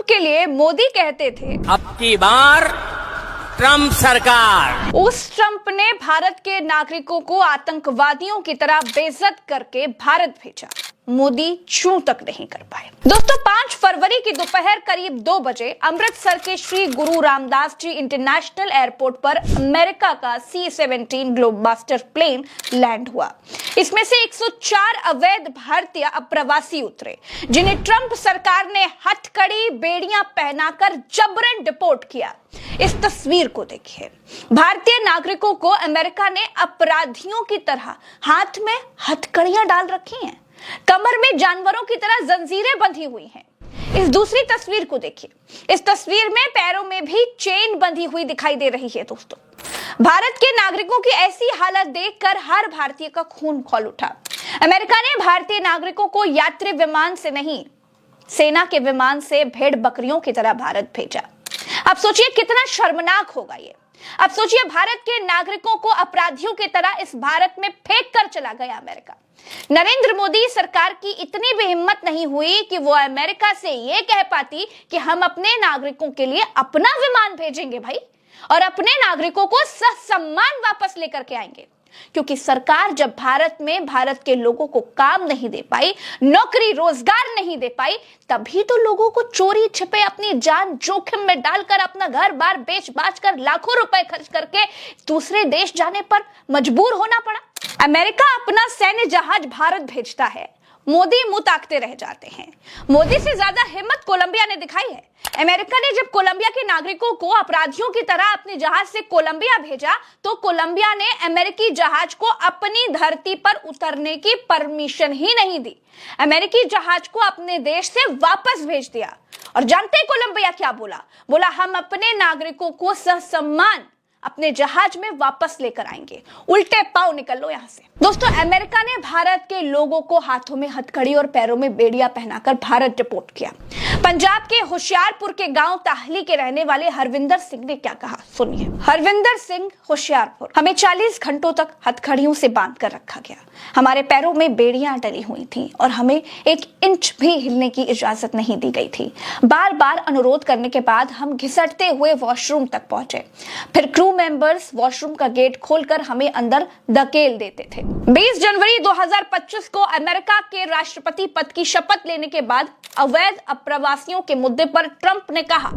के लिए मोदी कहते थे, अब की बार ट्रंप सरकार। उस ट्रंप ने भारत के नागरिकों को आतंकवादियों की तरह बेइज्जत करके भारत भेजा। मोदी चूं तक नहीं कर पाए। दोस्तों, 5 फरवरी की दोपहर करीब 2 बजे अमृतसर के श्री गुरु रामदास जी इंटरनेशनल एयरपोर्ट पर अमेरिका का C-17 ग्लोबमास्टर प्लेन लैंड हुआ। इसमें से 104 अवैध भारतीय अप्रवासी उतरे, जिन्हें ट्रंप सरकार ने हथकड़ी बेड़ियां पहनाकर जबरन डिपोर्ट किया। इस तस्वीर को देखिए। भारतीय नागरिकों को अमेरिका ने अपराधियों की तरह हाथ में हथकड़ियां डाल रखी हैं, कमर में जानवरों की तरह जंजीरें बंधी हुई हैं। इस दूसरी तस्वीर को देखिए। इस तस्वीर में पैरों में भी चेन बंधी हुई दिखाई दे रही है। दोस्तों, भारत के नागरिकों की ऐसी हालत देखकर हर भारतीय का खून खौल उठा। अमेरिका ने भारतीय नागरिकों को यात्री विमान से नहीं, सेना के विमान से भेड़ बकरियों की तरह भारत भेजा। अब सोचिए कितना शर्मनाक होगा ये। अब सोचिए, भारत के नागरिकों को अपराधियों की तरह इस भारत में फेंक कर चला गया अमेरिका। नरेंद्र मोदी सरकार की इतनी भी हिम्मत नहीं हुई कि वो अमेरिका से ये कह पाती कि हम अपने नागरिकों के लिए अपना विमान भेजेंगे भाई, और अपने नागरिकों को ससम्मान वापस लेकर के आएंगे। क्योंकि सरकार जब भारत में भारत के लोगों को काम नहीं दे पाई, नौकरी रोजगार नहीं दे पाई, तभी तो लोगों को चोरी छिपे अपनी जान जोखिम में डालकर अपना घर बार बेच बाच कर लाखों रुपए खर्च करके दूसरे देश जाने पर मजबूर होना पड़ा। अमेरिका अपना सैन्य जहाज भारत भेजता है, मोदी मुंह ताकते रह जाते हैं। मोदी से ज्यादा हिम्मत कोलंबिया ने दिखाई है। अमेरिका ने जब कोलंबिया के नागरिकों को अपराधियों की तरह अपने जहाज से कोलंबिया भेजा, तो कोलंबिया ने अमेरिकी जहाज को अपनी धरती पर उतरने की परमिशन ही नहीं दी। अमेरिकी जहाज को अपने देश से वापस भेज दिया। और जानते हैं कोलंबिया क्या बोला? बोला, हम अपने नागरिकों को ससम्मान अपने जहाज में वापस लेकर आएंगे। उल्टे पांव निकल लो यहां से। दोस्तों, अमेरिका ने भारत के लोगों को हाथों में हथकड़ी और पैरों में बेड़ियां पहनाकर भारत डिपोर्ट किया। पंजाब के होशियारपुर के गांव ताहली के रहने वाले हरविंदर सिंह ने क्या कहा, सुनिए। हरविंदर सिंह, होशियारपुर। हमें 40 घंटों तक हथकड़ियों से बांध कर रखा गया। हमारे पैरों में बेड़ियां डली हुई थी और हमें 1 इंच भी हिलने की इजाजत नहीं दी गई थी। बार बार अनुरोध करने के बाद हम घिसटते हुए वॉशरूम तक पहुंचे। फिर क्रू मेंबर्स वॉशरूम का गेट खोलकर हमें अंदर धकेल देते थे। 20 जनवरी 2025 को अमेरिका के राष्ट्रपति पद की शपथ लेने के बाद अवैध अप्रवासियों के मुद्दे पर ट्रंप ने कहा,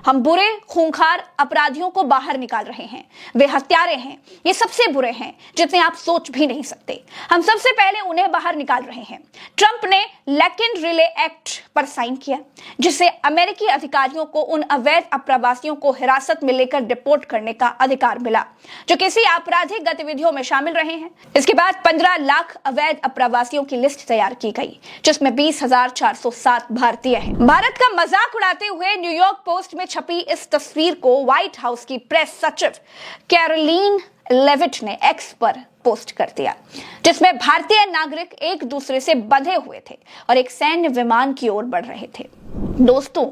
हम बुरे खूंखार अपराधियों को बाहर निकाल रहे हैं। वे हत्यारे हैं, ये सबसे बुरे हैं जितने आप सोच भी नहीं सकते। हम सबसे पहले उन्हें बाहर निकाल रहे हैं। ट्रंप ने लेकिन रिले एक्ट पर साइन किया, जिससे अमेरिकी अधिकारियों को उन अवैध अप्रवासियों को हिरासत में लेकर डिपोर्ट करने का अधिकार मिला, जो किसी आपराधिक गतिविधियों में शामिल रहे हैं। इसके बाद 15 लाख अवैध अप्रवासियों की लिस्ट तैयार की गई, जिसमें 20,407 भारतीय हैं। भारत का मजाक उड़ाते हुए न्यूयॉर्क पोस्ट में छपी इस तस्वीर को व्हाइट हाउस की प्रेस सचिव कैरोलिन लेविट ने एक्स पर पोस्ट कर दिया, जिसमें भारतीय नागरिक एक दूसरे से बंधे हुए थे और एक सैन्य विमान की ओर बढ़ रहे थे। दोस्तों,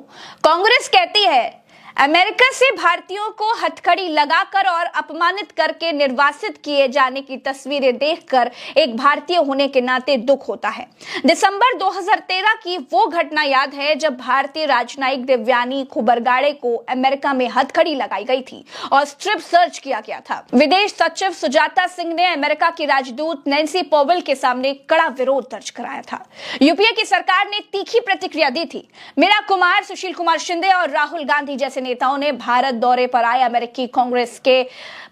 कांग्रेस कहती है अमेरिका से भारतीयों को हथकड़ी लगाकर और अपमानित करके निर्वासित किए जाने की तस्वीरें देखकर एक भारतीय होने के नाते दुख होता है। दिसंबर 2013 की वो घटना याद है जब भारतीय राजनयिक देवयानी खोबरगाड़े को अमेरिका में हथकड़ी लगाई गई थी और स्ट्रिप सर्च किया गया था। विदेश सचिव सुजाता सिंह ने अमेरिका की राजदूत नैन्सी पॉवेल के सामने कड़ा विरोध दर्ज कराया था। यूपीए की सरकार ने तीखी प्रतिक्रिया दी थी। मीरा कुमार, सुशील कुमार शिंदे और राहुल गांधी जैसे नेताओं ने भारत दौरे पर आए अमेरिकी कांग्रेस के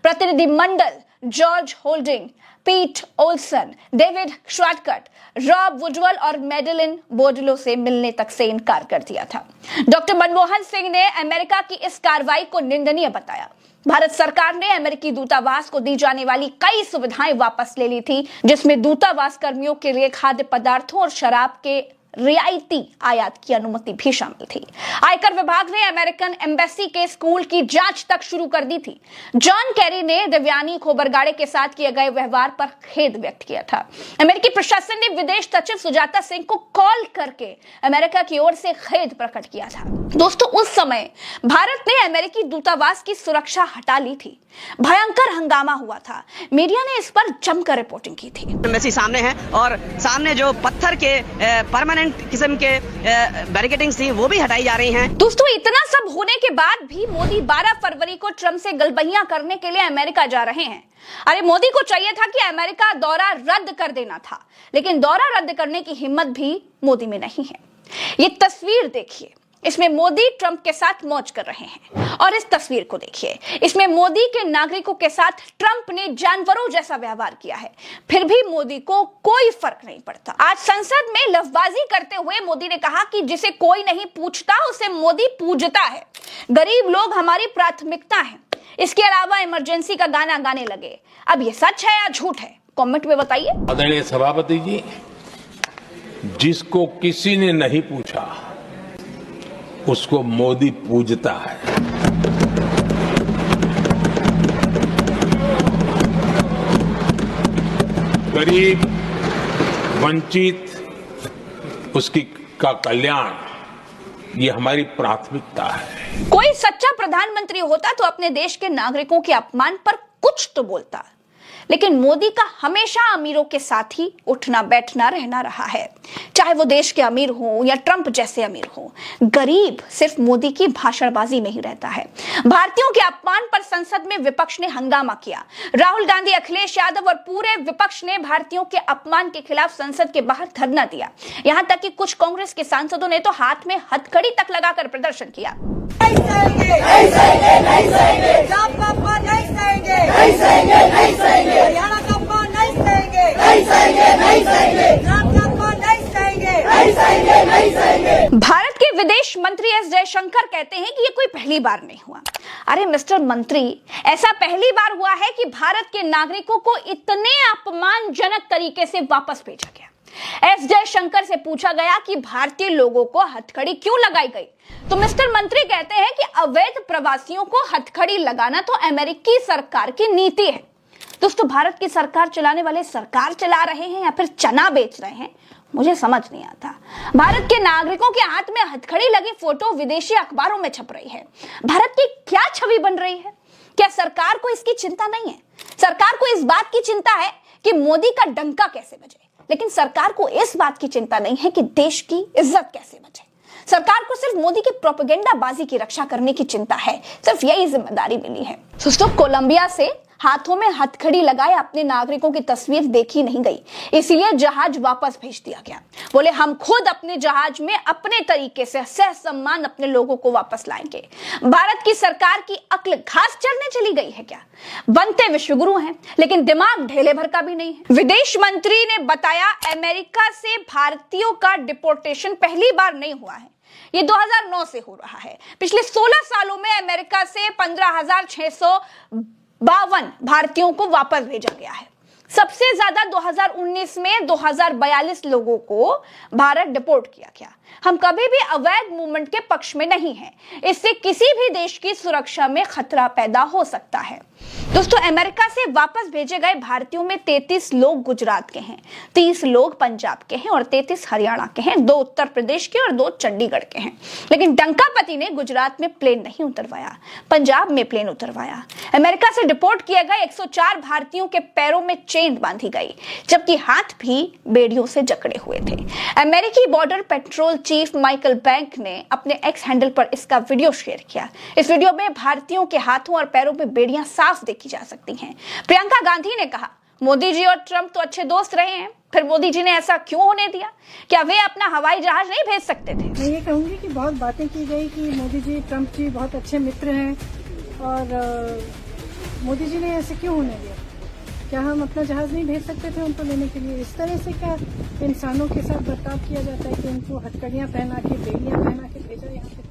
प्रतिनिधिमंडल जॉर्ज होल्डिंग, पीट ओल्सन, डेविड श्वाटकट, रॉब वुडवल और मेडेलिन बोडलो से मिलने तक से इनकार कर दिया था। डॉक्टर मनमोहन सिंह ने अमेरिका की इस कार्रवाई को निंदनीय बताया। भारत सरकार ने अमेरिकी दूतावास को दी जाने वाली कई सुविधाएं वापस ले ली थी, जिसमें दूतावास कर्मियों के लिए खाद्य पदार्थों और शराब के रियायती आयात की अनुमति भी शामिल थी। आयकर विभाग ने अमेरिकन एम्बेसी के स्कूल की जांच तक शुरू कर दी थी। जॉन कैरी ने देवयानी खोबरगाड़े के साथ किए गए व्यवहार पर खेद व्यक्त किया था। अमेरिकी प्रशासन ने विदेश सचिव सुजाता सिंह को कॉल करके अमेरिका की ओर से खेद प्रकट किया था। दोस्तों, उस समय भारत ने अमेरिकी दूतावास की सुरक्षा हटा ली थी। भयंकर हंगामा हुआ था। मीडिया ने इस पर जमकर रिपोर्टिंग की थी। एम्बेसी सामने है और सामने जो पत्थर के परमानेंट परमानेंट किस्म के बैरिकेडिंग्स थी वो भी हटाई जा रही हैं। दोस्तों, इतना सब होने के बाद भी मोदी 12 फरवरी को ट्रंप से गलबहियां करने के लिए अमेरिका जा रहे हैं। अरे मोदी को चाहिए था कि अमेरिका दौरा रद्द कर देना था, लेकिन दौरा रद्द करने की हिम्मत भी मोदी में नहीं है। ये तस्वीर देखिए, इसमें मोदी ट्रंप के साथ मौज कर रहे हैं, और इस तस्वीर को देखिए, इसमें मोदी के नागरिकों के साथ ट्रंप ने जानवरों जैसा व्यवहार किया है, फिर भी मोदी को कोई फर्क नहीं पड़ता। आज संसद में लफबाजी करते हुए मोदी ने कहा कि जिसे कोई नहीं पूछता उसे मोदी पूजता है, गरीब लोग हमारी प्राथमिकता है। इसके अलावा इमरजेंसी का गाना गाने लगे। अब ये सच है या झूठ है, कमेंट में बताइए। आदरणीय सभापति जी, जिसको किसी ने नहीं पूछा उसको मोदी पूजता है। गरीब, वंचित, उसकी का कल्याण, ये हमारी प्राथमिकता है। कोई सच्चा प्रधानमंत्री होता तो अपने देश के नागरिकों के अपमान पर कुछ तो बोलता, लेकिन मोदी का हमेशा अमीरों के साथ ही उठना बैठना रहना रहा है, चाहे वो देश के अमीर हो या ट्रंप जैसे अमीर हो। गरीब सिर्फ मोदी की भाषणबाजी में ही रहता है। भारतीयों के अपमान पर संसद में विपक्ष ने हंगामा किया। राहुल गांधी, अखिलेश यादव और पूरे विपक्ष ने भारतीयों के अपमान के खिलाफ संसद के बाहर धरना दिया। यहां तक कि कुछ कांग्रेस के सांसदों ने तो हाथ में हथकड़ी तक लगाकर प्रदर्शन किया। हरियाणा का अपमान नहीं सहेंगे, नहीं सहेंगे, नहीं सहेंगे, गुजरात का अपमान नहीं सहेंगे, नहीं सहेंगे, नहीं सहेंगे। भारत के विदेश मंत्री एस जयशंकर कहते हैं कि ये कोई पहली बार नहीं हुआ। अरे मिस्टर मंत्री, ऐसा पहली बार हुआ है कि भारत के नागरिकों को इतने अपमानजनक तरीके से वापस भेजा गया। एस जयशंकर से पूछा गया कि भारतीय लोगों को हथकड़ी क्यों लगाई गई, तो मिस्टर मंत्री कहते हैं कि अवैध प्रवासियों को हथकड़ी लगाना तो अमेरिकी सरकार की नीति है। दोस्तों, भारत की सरकार चलाने वाले सरकार चला रहे हैं या फिर चना बेच रहे हैं, मुझे समझ नहीं आता। भारत के नागरिकों के हाथ में हथकड़ी लगी फोटो विदेशी अखबारों में छप रही है। भारत की क्या छवि बन रही है? क्या सरकार को इसकी चिंता नहीं है? सरकार को इस बात की चिंता है कि मोदी का डंका कैसे बजे, लेकिन सरकार को इस बात की चिंता नहीं है कि देश की इज्जत कैसे बचे। सरकार को सिर्फ मोदी की प्रोपेगेंडा बाजी की रक्षा करने की चिंता है, सिर्फ यही जिम्मेदारी मिली है। दोस्तों, कोलंबिया से हाथों में हथकड़ी लगाए अपने नागरिकों की तस्वीर देखी नहीं गई, इसलिए जहाज वापस भेज दिया गया। बोले हम खुद अपने जहाज में अपने तरीके से सह सम्मान अपने लोगों को वापस लाएंगे। भारत की सरकार की अक्ल घास चरने चली गई है क्या? बनते विश्वगुरु हैं, लेकिन दिमाग ढेले भर का भी नहीं है। विदेश मंत्री ने बताया, अमेरिका से भारतीयों का डिपोर्टेशन पहली बार नहीं हुआ है, ये 2009 से हो रहा है। पिछले 16 सालों में अमेरिका से 15,652 भारतीयों को वापस भेजा गया है। सबसे ज्यादा 2019 में 2042 लोगों को भारत डिपोर्ट किया गया। हम कभी भी अवैध मूवमेंट के पक्ष में नहीं हैं। इससे किसी भी देश की सुरक्षा में खतरा पैदा हो सकता है। दोस्तों, अमेरिका से वापस भेजे गए भारतीयों में 33 लोग गुजरात के हैं, 30 लोग पंजाब के हैं और 33 हरियाणा के हैं, 2 उत्तर प्रदेश के और 2 चंडीगढ़ के हैं। लेकिन डंकापति ने गुजरात में प्लेन नहीं उतरवाया, पंजाब में प्लेन उतरवाया। अमेरिका से डिपोर्ट किए गए 104 भारतीयों के पैरों में चेन बांधी गई, जबकि हाथ भी बेड़ियों से जकड़े हुए थे। अमेरिकी border patrol chief Michael bank ने अपने एक्स हैंडल पर इसका वीडियो शेयर किया। इस वीडियो में भारतीयों के हाथों और पैरों में बेड़ियां साफ देखी जा सकती हैं। प्रियंका गांधी ने कहा, मोदी जी और ट्रंप तो अच्छे दोस्त रहे हैं, फिर मोदी जी ने ऐसा क्यों होने दिया? क्या वे अपना हवाई जहाज नहीं भेज सकते थे? मैं ये कहूँगी कि बहुत बातें की गई कि मोदी जी ट्रंप जी बहुत अच्छे मित्र हैं, और मोदी जी ने ऐसे क्यों होने दिया? क्या हम अपना जहाज नहीं भेज सकते थे उनको लेने के लिए? इस तरह से क्या इंसानों के साथ बर्ताव किया जाता है कि उनको हथकड़ियाँ पहना के, बेड़ियाँ पहना के भेजा यहाँ पे?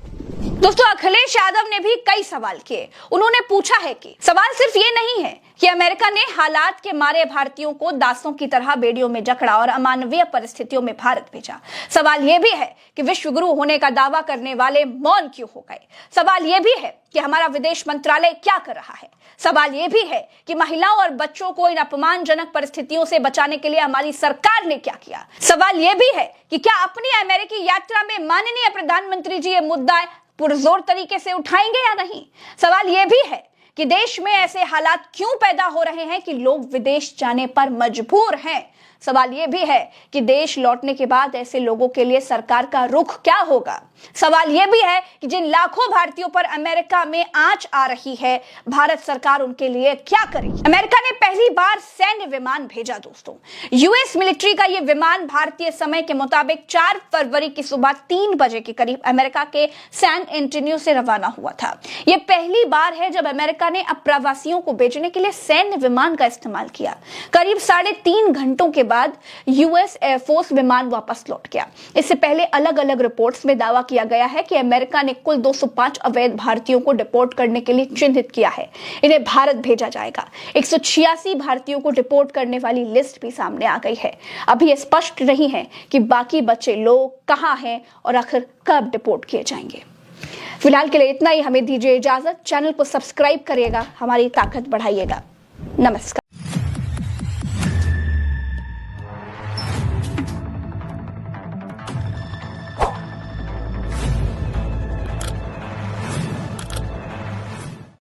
दोस्तों, अखिलेश यादव ने भी कई सवाल किए। उन्होंने पूछा है कि सवाल सिर्फ ये नहीं है कि अमेरिका ने हालात के मारे भारतीयों को दासों की तरह बेड़ियों में जकड़ा और अमानवीय परिस्थितियों में भारत भेजा। सवाल यह भी है कि विश्वगुरु होने का दावा करने वाले मौन क्यों हो गए। सवाल यह भी है कि हमारा विदेश मंत्रालय क्या कर रहा है। सवाल यह भी है कि महिलाओं और बच्चों को इन अपमानजनक परिस्थितियों से बचाने के लिए हमारी सरकार ने क्या किया। सवाल यह भी है कि क्या अपनी अमेरिकी यात्रा में माननीय प्रधानमंत्री जी ये मुद्दा पुरजोर तरीके से उठाएंगे या नहीं। सवाल यह भी है कि देश में ऐसे हालात क्यों पैदा हो रहे हैं कि लोग विदेश जाने पर मजबूर हैं। सवाल यह भी है कि देश लौटने के बाद ऐसे लोगों के लिए सरकार का रुख क्या होगा। सवाल यह भी है कि जिन लाखों भारतीयों पर अमेरिका में आंच आ रही है, भारत सरकार उनके लिए क्या करेगी। अमेरिका ने पहली बार सैन्य विमान भेजा दोस्तों। यूएस मिलिट्री का यह विमान भारतीय समय के मुताबिक 4 फरवरी की सुबह 3 बजे के करीब अमेरिका के सैन एंटोनियो से रवाना हुआ था। यह पहली बार है जब अमेरिका ने अप्रवासियों को भेजने के लिए सैन्य विमान का इस्तेमाल किया। करीब 3.5 घंटों के बाद यूएस एयरफोर्स विमान वापस लौट गया। इससे पहले अलग अलग रिपोर्ट्स में दावा किया गया है कि अमेरिका ने कुल 205 अवैध भारतीयों को डिपोर्ट करने के लिए चिन्हित किया है। इन्हें भारत भेजा जाएगा। 186 भारतीयों को डिपोर्ट करने वाली लिस्ट भी सामने आ गई है। अभी यह स्पष्ट नहीं है कि बाकी बचे लोग कहां हैं और आखिर कब डिपोर्ट किए जाएंगे। फिलहाल के लिए इतना ही। हमें दीजिए इजाजत। चैनल को सब्सक्राइब करिएगा, हमारी ताकत बढ़ाइएगा। नमस्कार।